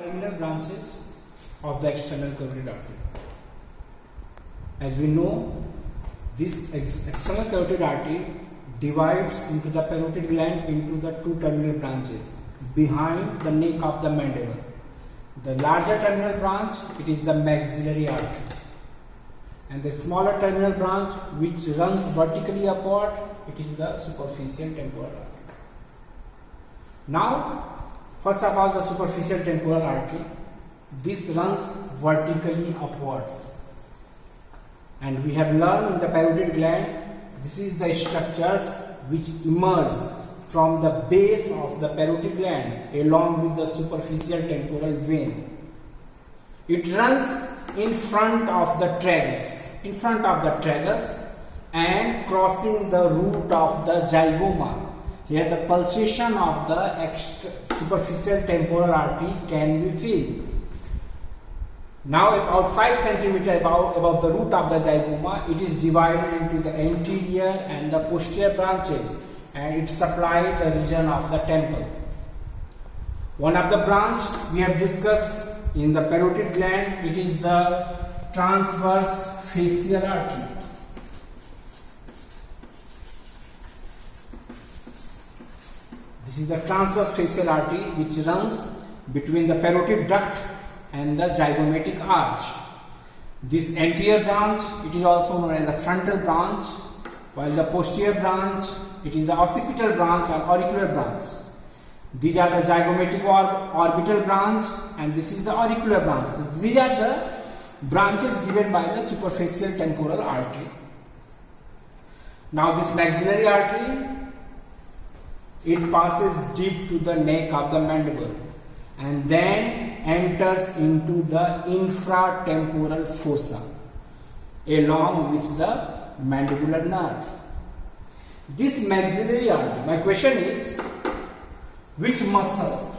terminal branches of the external carotid artery. As we know, this external carotid artery divides into the parotid gland into the two terminal branches behind the neck of the mandible. The larger terminal branch, it is the maxillary artery, and the smaller terminal branch which runs vertically upward, it is the superficial temporal artery. Now, first of all, the superficial temporal artery, this runs vertically upwards, and we have learned in the parotid gland, this is the structures which emerge from the base of the parotid gland along with the superficial temporal vein. It runs in front of the tragus, and crossing the root of the zygoma. Here the pulsation of the superficial temporal artery can be felt. Now about 5 cm above the root of the zygoma, it is divided into the anterior and the posterior branches, and it supplies the region of the temple. One of the branch we have discussed in the parotid gland, it is the transverse facial artery. This is the transverse facial artery which runs between the parotid duct and the zygomatic arch. This anterior branch, it is also known as the frontal branch, while the posterior branch, it is the occipital branch or auricular branch. These are the zygomatic orbital branch, and this is the auricular branch. These are the branches given by the superficial temporal artery. Now this maxillary artery, it passes deep to the neck of the mandible and then enters into the infratemporal fossa along with the mandibular nerve. This maxillary artery, my question is, which muscle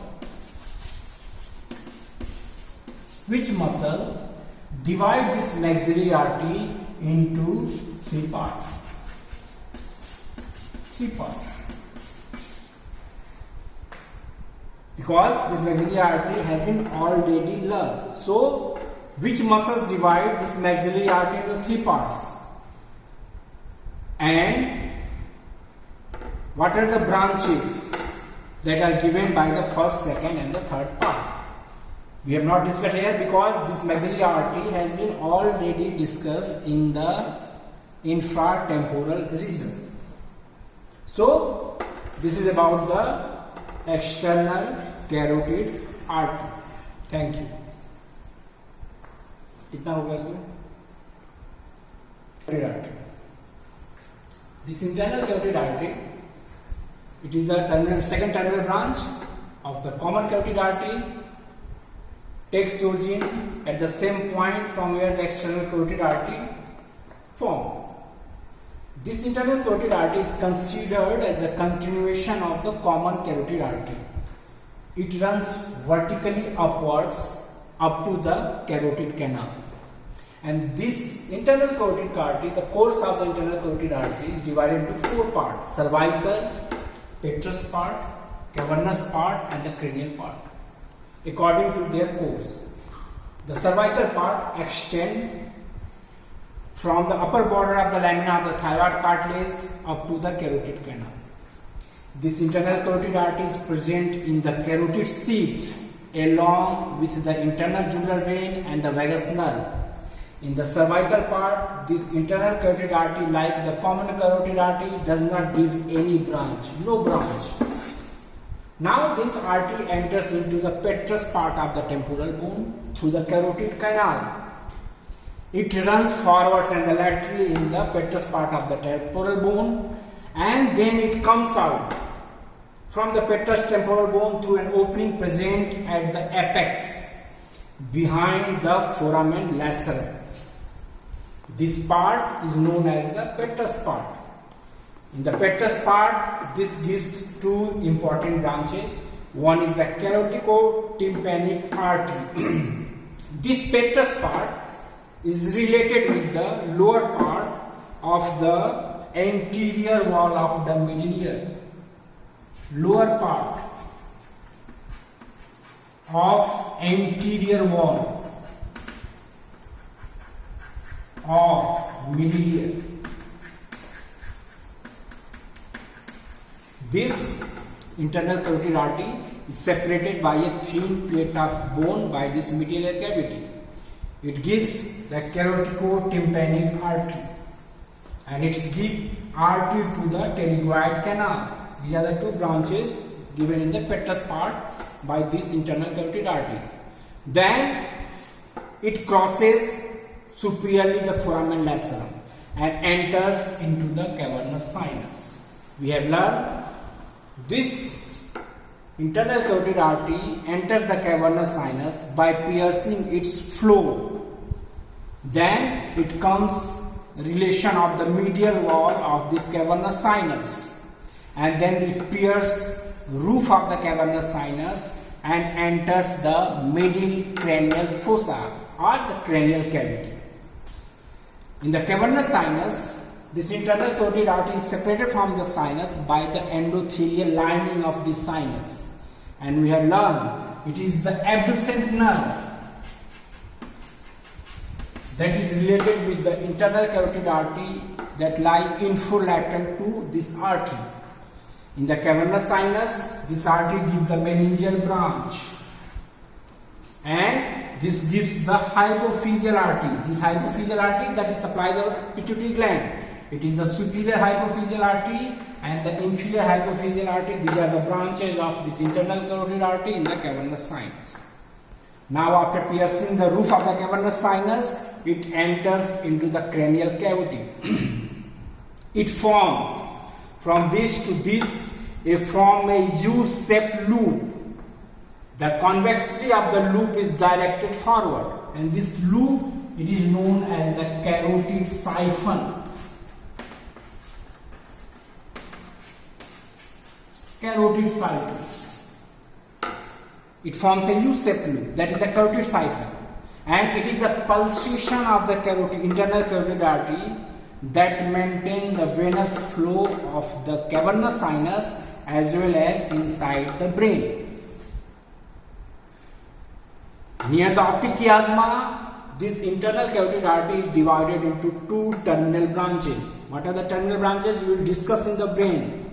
divide this maxillary artery into three parts? Because this maxillary artery has been already learned. So, which muscles divide this maxillary artery into three parts? And what are the branches that are given by the first, second and the third part? We have not discussed here because this maxillary artery has been already discussed in the infratemporal region. So, this is about the external carotid artery. Thank you. कितना हो गया इसमें? Carotid artery. This internal carotid artery, it is the second terminal branch of the common carotid artery, takes origin at the same point from where the external carotid artery formed. This internal carotid artery is considered as a continuation of the common carotid artery. It runs vertically upwards up to the carotid canal. And this internal carotid artery, the course of the internal carotid artery is divided into four parts: cervical, petrous part, cavernous part and the cranial part, according to their course. The cervical part extends from the upper border of the lamina of the thyroid cartilage up to the carotid canal. This internal carotid artery is present in the carotid sheath along with the internal jugular vein and the vagus nerve. In the cervical part, this internal carotid artery, like the common carotid artery, does not give any branch, no branch. Now this artery enters into the petrous part of the temporal bone through the carotid canal. It runs forwards and laterally in the petrous part of the temporal bone, and then it comes out from the petrous temporal bone through an opening present at the apex behind the foramen lacerum. This part is known as the petrous part. In the petrous part, this gives two important branches. One is the carotico-tympanic artery. This petrous part is related with the lower part of the anterior wall of the middle ear. Lower part of anterior wall of middle ear. This internal carotid artery is separated by a thin plate of bone by this medial ear cavity. It gives the carotico-tympanic artery, and it's give artery to the pterygoid canal. These are the two branches given in the petrous part by this internal carotid artery. Then it crosses superiorly the foramen lacerum and enters into the cavernous sinus. We have learned this internal carotid artery enters the cavernous sinus by piercing its floor. Then it comes relation of the medial wall of this cavernous sinus, and then it pierces roof of the cavernous sinus and enters the middle cranial fossa or the cranial cavity. In the cavernous sinus, this internal carotid artery is separated from the sinus by the endothelial lining of the sinus, and we have learned it is the abducent nerve that is related with the internal carotid artery that lie infralateral to this artery. In the cavernous sinus, this artery gives the meningeal branch, and this gives the hypophyseal artery. This hypophyseal artery that is supplied the pituitary gland. It is the superior hypophyseal artery and the inferior hypophyseal artery. These are the branches of this internal carotid artery in the cavernous sinus. Now, after piercing the roof of the cavernous sinus, it enters into the cranial cavity. It forms from this to this a U-shaped loop. The convexity of the loop is directed forward, and this loop, it is known as the carotid siphon. Carotid siphon. It forms a U-shaped loop, that is the carotid siphon, and it is the pulsation of the internal carotid artery that maintain the venous flow of the cavernous sinus as well as inside the brain. Near the optic chiasma, this internal carotid artery is divided into two terminal branches. What are the terminal branches? We will discuss in the brain,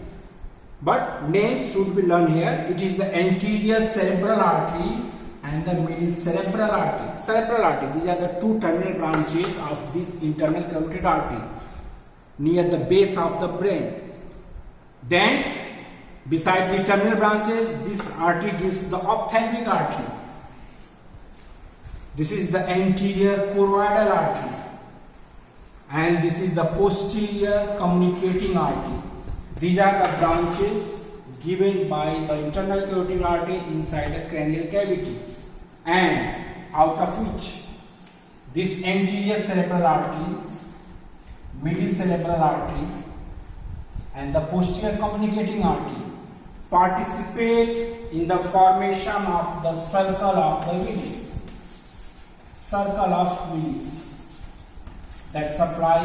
but names should be learned here. It is the anterior cerebral artery and the middle cerebral artery. Cerebral artery, these are the two terminal branches of this internal carotid artery near the base of the brain. Then, beside the terminal branches, this artery gives the ophthalmic artery. This is the anterior choroidal artery, and this is the posterior communicating artery. These are the branches given by the internal carotid artery inside the cranial cavity, and out of which this anterior cerebral artery, middle cerebral artery, and the posterior communicating artery participate in the formation of the circle of the Willis. Circle of Willis that supply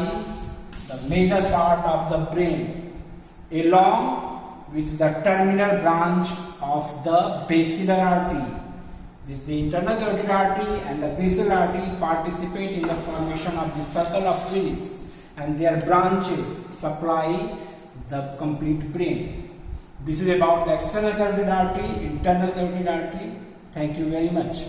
the major part of the brain along with the terminal branch of the basilar artery. This is the internal carotid artery and the basilar artery participate in the formation of the circle of Willis, and their branches supply the complete brain. This is about the external carotid artery, internal carotid artery. Thank you very much.